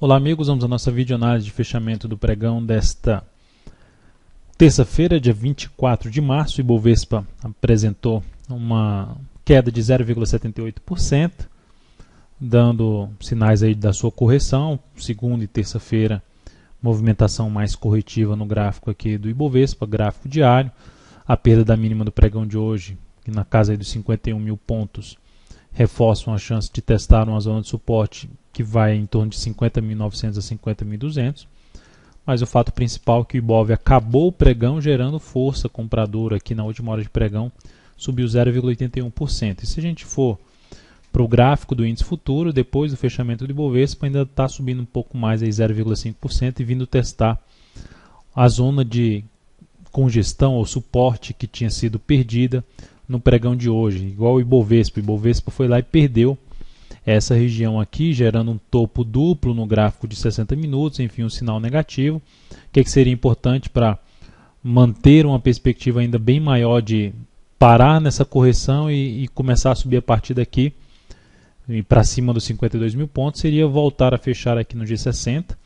Olá amigos, vamos à nossa videoanálise de fechamento do pregão desta terça-feira, dia 24 de março. O Ibovespa apresentou uma queda de 0,78%, dando sinais aí da sua correção. Segunda e terça-feira, movimentação mais corretiva no gráfico aqui do Ibovespa, gráfico diário. A perda da mínima do pregão de hoje, que na casa aí dos 51 mil pontos, reforçam a chance de testar uma zona de suporte que vai em torno de 50.900 a 50.200. Mas o fato principal é que o Ibov acabou o pregão gerando força compradora aqui na última hora de pregão, subiu 0,81%. E se a gente for para o gráfico do índice futuro, depois do fechamento do Ibovespa, ainda está subindo um pouco mais, 0,5%, e vindo testar a zona de congestão ou suporte que tinha sido perdida no pregão de hoje, igual o Ibovespa. O Ibovespa foi lá e perdeu essa região aqui, gerando um topo duplo no gráfico de 60 minutos, enfim, um sinal negativo. O que seria importante para manter uma perspectiva ainda bem maior de parar nessa correção e começar a subir a partir daqui para cima dos 52 mil pontos, seria voltar a fechar aqui no G60,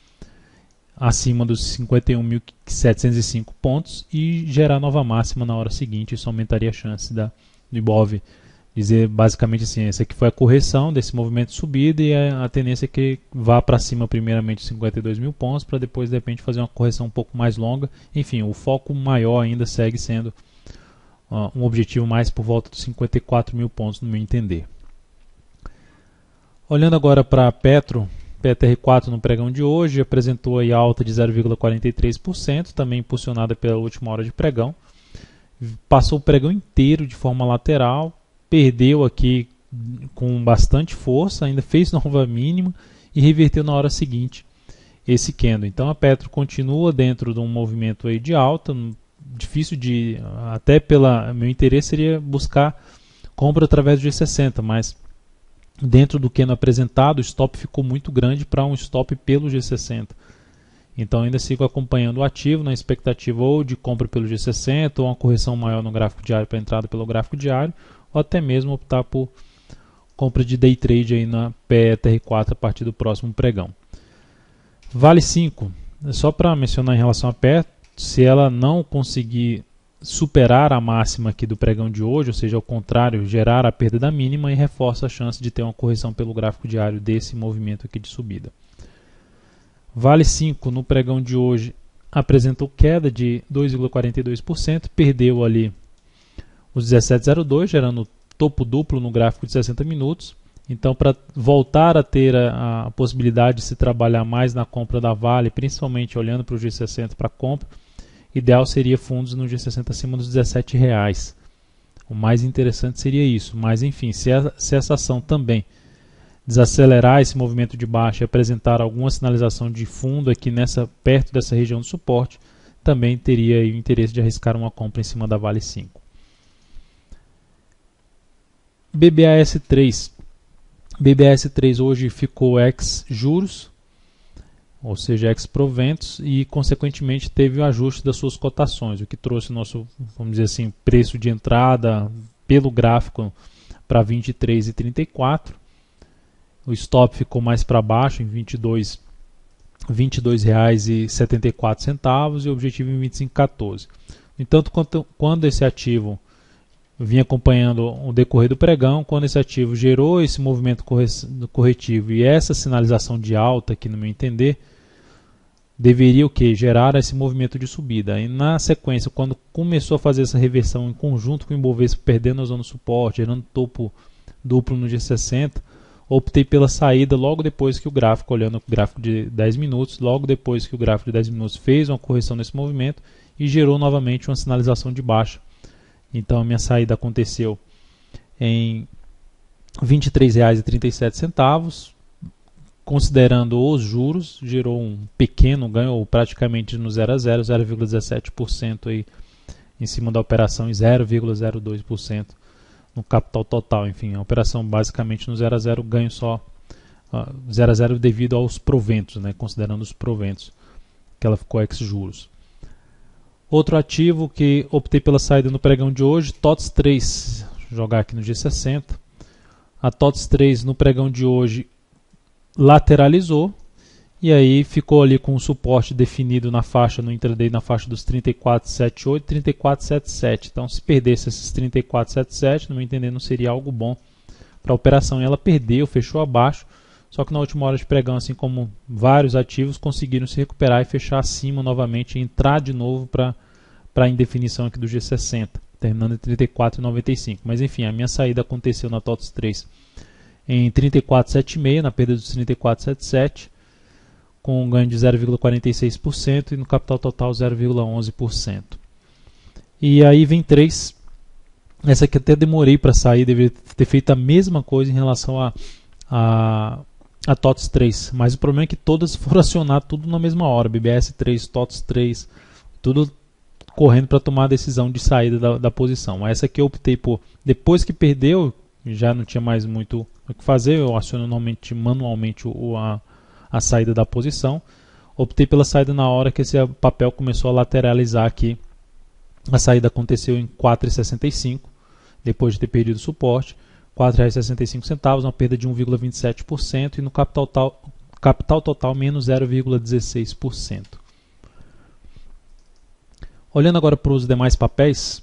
acima dos 51.705 pontos e gerar nova máxima na hora seguinte. Isso aumentaria a chance do Ibov dizer basicamente assim: essa aqui foi a correção desse movimento de subida e a tendência é que vá para cima primeiramente 52 mil pontos, para depois de repente fazer uma correção um pouco mais longa. Enfim, o foco maior ainda segue sendo um objetivo mais por volta dos 54 mil pontos, no meu entender. Olhando agora para a Petro, PTR4 no pregão de hoje apresentou aí alta de 0,43%, também impulsionada pela última hora de pregão. Passou o pregão inteiro de forma lateral, perdeu aqui com bastante força, ainda fez nova mínima e reverteu na hora seguinte esse candle. Então a Petro continua dentro de um movimento aí de alta, difícil de, até pela meu interesse seria buscar compra através do G60, mas dentro do candle apresentado, o stop ficou muito grande para um stop pelo G60. Então ainda sigo acompanhando o ativo na expectativa ou de compra pelo G60 ou uma correção maior no gráfico diário para entrada pelo gráfico diário, ou até mesmo optar por compra de day trade aí na PETR4 a partir do próximo pregão. Vale 5, só para mencionar em relação a PET, se ela não conseguir superar a máxima aqui do pregão de hoje, ou seja, ao contrário, gerar a perda da mínima, e reforça a chance de ter uma correção pelo gráfico diário desse movimento aqui de subida. Vale 5 no pregão de hoje apresentou queda de 2,42%, perdeu ali os 17,02, gerando topo duplo no gráfico de 60 minutos. Então, para voltar a ter a possibilidade de se trabalhar mais na compra da Vale, principalmente olhando para o G60 para compra, ideal seria fundos no G60 acima dos R$17. O mais interessante seria isso. Mas, enfim, se essa ação também desacelerar esse movimento de baixa e apresentar alguma sinalização de fundo aqui perto dessa região de suporte, também teria aí o interesse de arriscar uma compra em cima da Vale 5. BBAS3. BBAS3 hoje ficou ex-juros, ou seja, ex-proventos, e consequentemente teve o ajuste das suas cotações, o que trouxe o nosso, vamos dizer assim, preço de entrada pelo gráfico para 23,34. O stop ficou mais para baixo, em R$ 22,74 e o objetivo em 25,14. No entanto, quando esse ativo vinha acompanhando o decorrer do pregão, quando esse ativo gerou esse movimento corretivo e essa sinalização de alta, que no meu entender, deveria o que? Gerar esse movimento de subida. E na sequência, quando começou a fazer essa reversão em conjunto com o Ibovespa perdendo a zona de suporte, gerando topo duplo no G60, optei pela saída logo depois que o gráfico, olhando o gráfico de 10 minutos, logo depois que o gráfico de 10 minutos fez uma correção nesse movimento e gerou novamente uma sinalização de baixa. Então a minha saída aconteceu em R$ 23,37, considerando os juros, gerou um pequeno ganho, ou praticamente no 0 a 0, 0,17% aí em cima da operação e 0,02% no capital total. Enfim, a operação basicamente no 0 a 0, ganho só 0 a 0 devido aos proventos, né, considerando os proventos, que ela ficou ex-juros. Outro ativo que optei pela saída no pregão de hoje, TOTS 3, jogar aqui no G60. A TOTS 3 no pregão de hoje lateralizou E aí ficou ali com o suporte definido na faixa, no intraday, na faixa dos 34,78 e 34,77. Então, se perdesse esses 34,77, no meu entender, não seria algo bom para a operação. E ela perdeu, fechou abaixo, só que na última hora de pregão, assim como vários ativos, conseguiram se recuperar e fechar acima novamente, e entrar de novo para a indefinição aqui do G60, terminando em 34,95. Mas enfim, a minha saída aconteceu na TOTS 3 em 34,76, na perda dos 34,77, com um ganho de 0,46% e no capital total 0,11%. E aí vem 3. Essa aqui até demorei para sair, deveria ter feito a mesma coisa em relação a TOTS 3. Mas o problema é que todas foram acionar tudo na mesma hora. BBS 3, TOTS 3, tudo correndo para tomar a decisão de saída da posição. Essa aqui eu optei por, depois que perdeu, já não tinha mais muito o que fazer, eu aciono manualmente a saída da posição. Optei pela saída na hora que esse papel começou a lateralizar aqui. A saída aconteceu em R$ 4,65, depois de ter perdido o suporte. R$ 4,65, uma perda de 1,27% e no capital total menos 0,16%. Olhando agora para os demais papéis,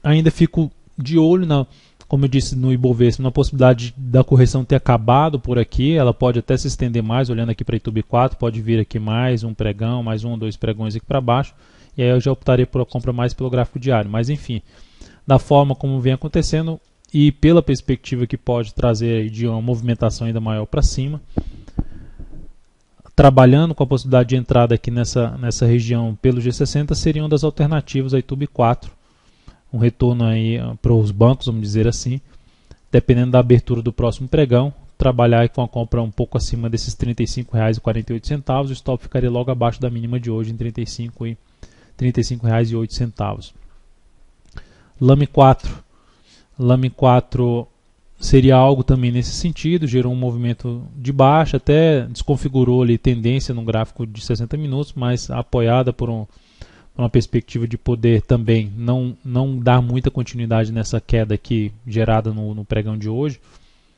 ainda fico de olho, como eu disse, no Ibovespa, na possibilidade da correção ter acabado por aqui. Ela pode até se estender mais, olhando aqui para Itube 4, pode vir aqui mais um pregão, mais um ou dois pregões aqui para baixo, e aí eu já optaria por a compra mais pelo gráfico diário. Mas enfim, da forma como vem acontecendo e pela perspectiva que pode trazer de uma movimentação ainda maior para cima, trabalhando com a possibilidade de entrada aqui nessa região pelo G60, seria uma das alternativas a Itube 4, um retorno aí para os bancos, vamos dizer assim, dependendo da abertura do próximo pregão, trabalhar com a compra um pouco acima desses R$ 35,48, o stop ficaria logo abaixo da mínima de hoje em R$ 35,08. Lame 4 seria algo também nesse sentido, gerou um movimento de baixa, até desconfigurou ali tendência no gráfico de 60 minutos, mas apoiada por uma perspectiva de poder também não dar muita continuidade nessa queda aqui gerada no pregão de hoje,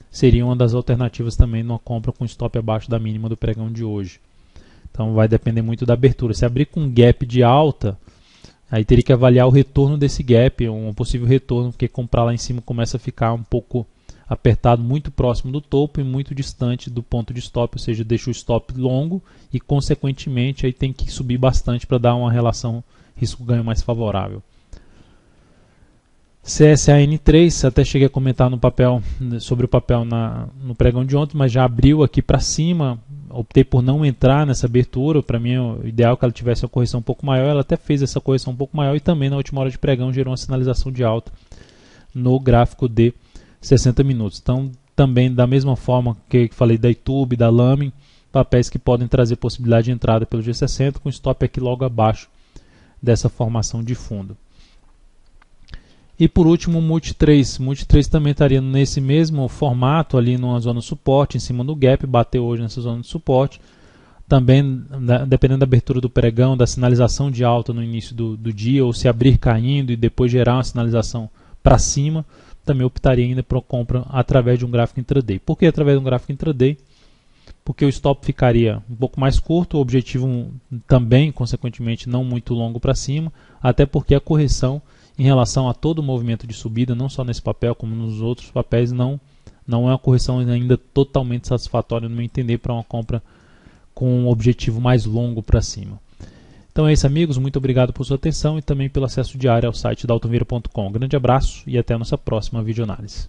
seria uma das alternativas também numa compra com stop abaixo da mínima do pregão de hoje. Então vai depender muito da abertura. Se abrir com um gap de alta, aí teria que avaliar o retorno desse gap, um possível retorno, porque comprar lá em cima começa a ficar um pouco apertado, muito próximo do topo e muito distante do ponto de stop, ou seja, deixa o stop longo e consequentemente aí tem que subir bastante para dar uma relação risco-ganho mais favorável. CSAN3, até cheguei a comentar sobre o papel no pregão de ontem, mas já abriu aqui para cima, optei por não entrar nessa abertura. Para mim o ideal é que ela tivesse uma correção um pouco maior, ela até fez essa correção um pouco maior e também na última hora de pregão gerou uma sinalização de alta no gráfico de 60 minutos. Então, também da mesma forma que falei da Itube, da Lame, papéis que podem trazer possibilidade de entrada pelo G60, com stop aqui logo abaixo dessa formação de fundo. E por último, o Multi3. O Multi3 também estaria nesse mesmo formato, ali numa zona de suporte, em cima do gap, bateu hoje nessa zona de suporte. Também, dependendo da abertura do pregão, da sinalização de alta no início do dia, ou se abrir caindo e depois gerar uma sinalização para cima, também optaria ainda por compra através de um gráfico intraday. Por que através de um gráfico intraday? Porque o stop ficaria um pouco mais curto, o objetivo também, consequentemente, não muito longo para cima, até porque a correção em relação a todo o movimento de subida, não só nesse papel como nos outros papéis, não é uma correção ainda totalmente satisfatória, no meu entender, para uma compra com um objetivo mais longo para cima. Então é isso, amigos, muito obrigado por sua atenção e também pelo acesso diário ao site daltonvieira.com. Grande abraço e até a nossa próxima videoanálise.